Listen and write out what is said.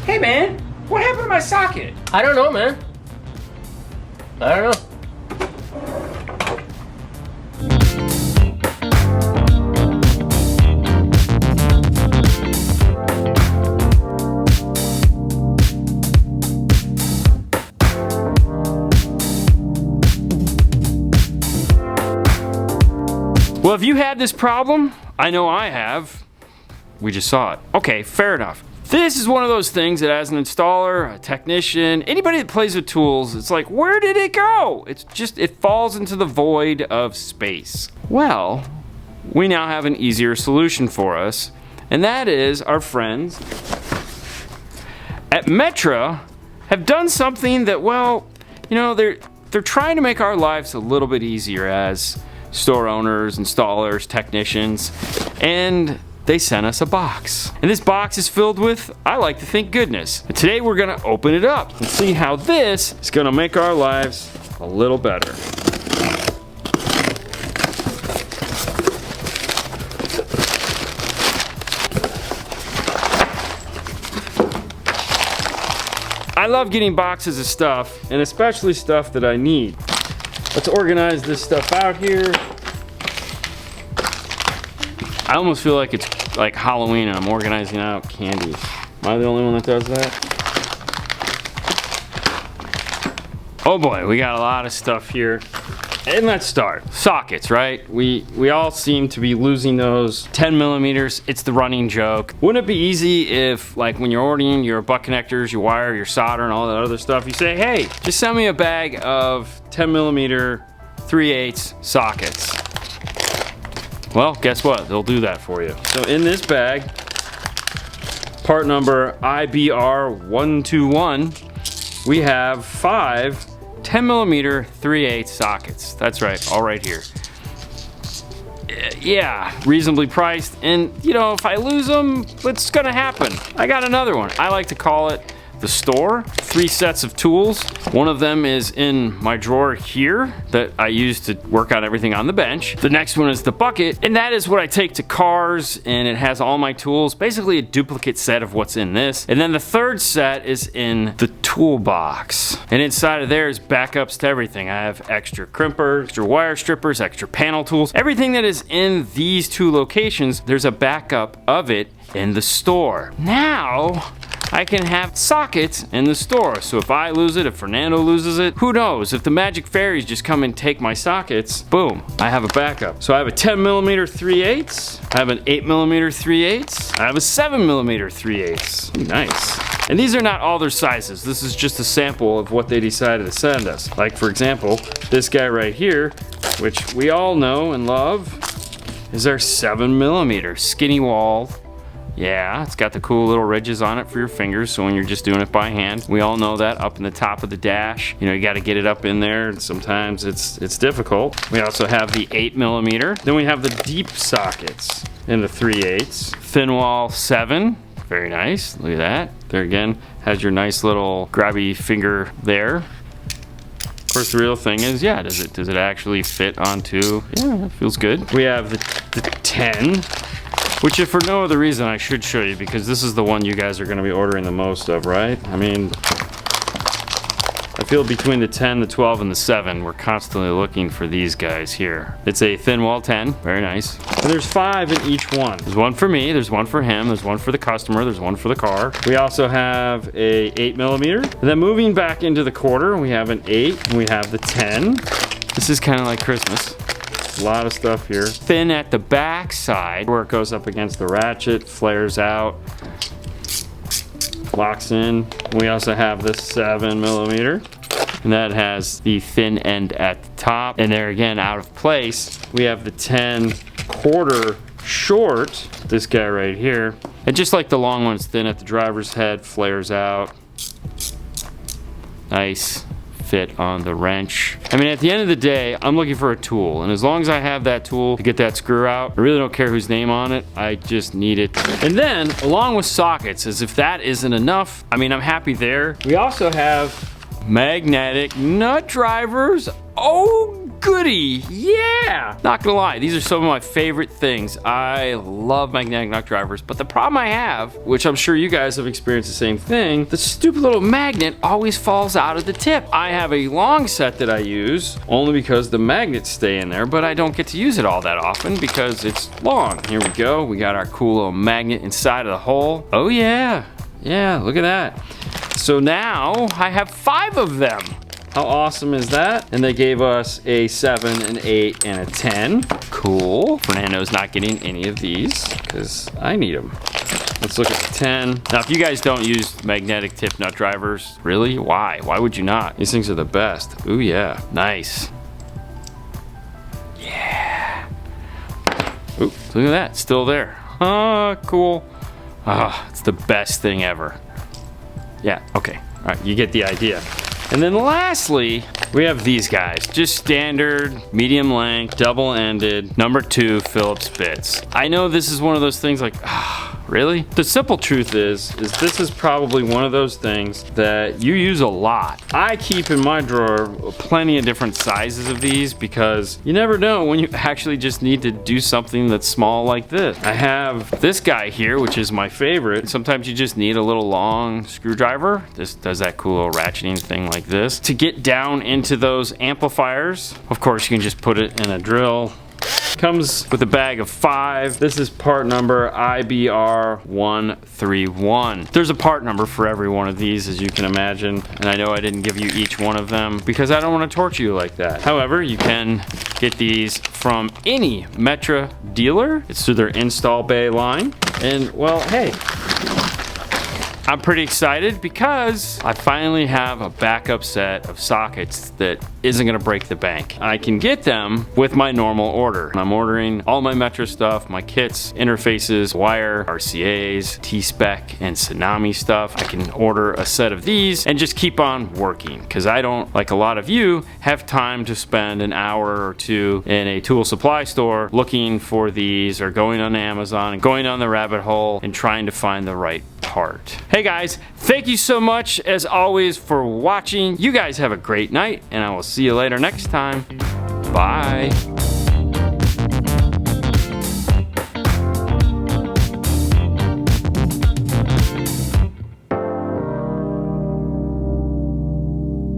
Hey man, what happened to my socket? I don't know, man. I don't know. Well, if you had this problem, I know I have. We just saw it. Okay, fair enough. This is one of those things that as an installer, a technician, anybody that plays with tools, it's like, where did it go? It's just, it falls into the void of space. Well, we now have an easier solution for us, and that is our friends at Metra have done something that, well, you know, they're trying to make our lives a little bit easier as store owners, installers, technicians, and they sent us a box. And this box is filled with, I like to think, goodness. And today we're gonna open it up and see how this is gonna make our lives a little better. I love getting boxes of stuff, and especially stuff that I need. Let's organize this stuff out here. I almost feel like it's like Halloween and I'm organizing out candy. Am I the only one that does that? Oh boy, we got a lot of stuff here. And let's start. Sockets, right? We all seem to be losing those. 10 millimeters, it's the running joke. Wouldn't it be easy if, like, when you're ordering your butt connectors, your wire, your solder, and all that other stuff, you say, hey, just send me a bag of 10 millimeter 3/8 sockets. Well, guess what? They'll do that for you. So in this bag, part number IBR121, we have 5 10 millimeter 3/8 sockets. That's right, all right here. Yeah, reasonably priced, and you know, if I lose them, what's gonna happen? I got another one. I like to call it the store. 3 sets of tools. One of them is in my drawer here that I use to work on everything on the bench. The next one is the bucket, and that is what I take to cars, and it has all my tools, basically a duplicate set of what's in this. And then the third set is in the toolbox, and inside of there is backups to everything. I have extra crimpers, extra wire strippers, extra panel tools. Everything that is in these 2 locations, there's a backup of it in the store. Now I can have sockets in the store, so if I lose it, if Fernando loses it, who knows? If the magic fairies just come and take my sockets, boom, I have a backup. So I have a 10 millimeter 3/8, I have an 8 millimeter 3/8, I have a 7 millimeter 3/8. Nice. And these are not all their sizes. This is just a sample of what they decided to send us. Like, for example, this guy right here, which we all know and love, is our 7 millimeter skinny wall. Yeah, it's got the cool little ridges on it for your fingers, so when you're just doing it by hand, we all know that up in the top of the dash, you know, you gotta get it up in there, and sometimes it's difficult. We also have the 8 millimeter. Then we have the deep sockets in the 3/8. Thin wall 7, very nice, look at that. There again, has your nice little grabby finger there. Of course, the real thing is, yeah, does it actually fit onto, yeah, it feels good. We have the 10. Which, if for no other reason, I should show you, because this is the one you guys are going to be ordering the most of, right? I mean, I feel between the 10, the 12, and the 7, we're constantly looking for these guys here. It's a thin wall 10, very nice. And there's 5 in each one. There's one for me, there's one for him, there's one for the customer, there's one for the car. We also have a 8 millimeter. And then moving back into the quarter, we have an 8, and we have the 10. This is kind of like Christmas. A lot of stuff here. Thin at the back side where it goes up against the ratchet, flares out, locks in. We also have the 7 millimeter, and that has the thin end at the top. And there again, out of place, we have the 10 quarter short, this guy right here. And just like the long one's thin at the driver's head, flares out. Nice fit on the wrench. I mean, at the end of the day, I'm looking for a tool, and as long as I have that tool to get that screw out, I really don't care whose name on it, I just need it. And then, along with sockets, as if that isn't enough, I mean, I'm happy there. We also have magnetic nut drivers. Oh goody. Yeah. Not gonna lie, these are some of my favorite things. I love magnetic nut drivers, but the problem I have, which I'm sure you guys have experienced the same thing, the stupid little magnet always falls out of the tip. I have a long set that I use only because the magnets stay in there, but I don't get to use it all that often because it's long. Here we go. We got our cool little magnet inside of the hole. Oh yeah. Yeah, look at that. So now I have 5 of them. How awesome is that? And they gave us a 7, an 8, and a 10. Cool. Fernando's not getting any of these because I need them. Let's look at the 10. Now, if you guys don't use magnetic tip nut drivers, really? Why? Why would you not? These things are the best. Ooh, yeah. Nice. Yeah. Ooh, look at that. Still there. Cool. It's the best thing ever. Yeah, okay. All right, you get the idea. And then lastly, we have these guys. Just standard, medium length, double-ended, number 2 Phillips bits. I know this is one of those things like, really? The simple truth is this is probably one of those things that you use a lot. I keep in my drawer plenty of different sizes of these because you never know when you actually just need to do something that's small like this. I have this guy here, which is my favorite. Sometimes you just need a little long screwdriver. This does that cool little ratcheting thing like this. To get down into those amplifiers, of course you can just put it in a drill. Comes with a bag of 5. This is part number IBR131. There's a part number for every one of these, as you can imagine, and I know I didn't give you each one of them because I don't want to torture you like that. However, you can get these from any Metra dealer. It's through their install bay line. And well, hey, I'm pretty excited because I finally have a backup set of sockets that isn't gonna break the bank. I can get them with my normal order. I'm ordering all my Metra stuff, my kits, interfaces, wire, RCAs, T-Spec, and Tsunami stuff. I can order a set of these and just keep on working because I don't, like a lot of you, have time to spend an hour or 2 in a tool supply store looking for these or going on Amazon and going down the rabbit hole and trying to find the right part. Hey guys, thank you so much as always for watching. You guys have a great night and I will see you later next time. Bye.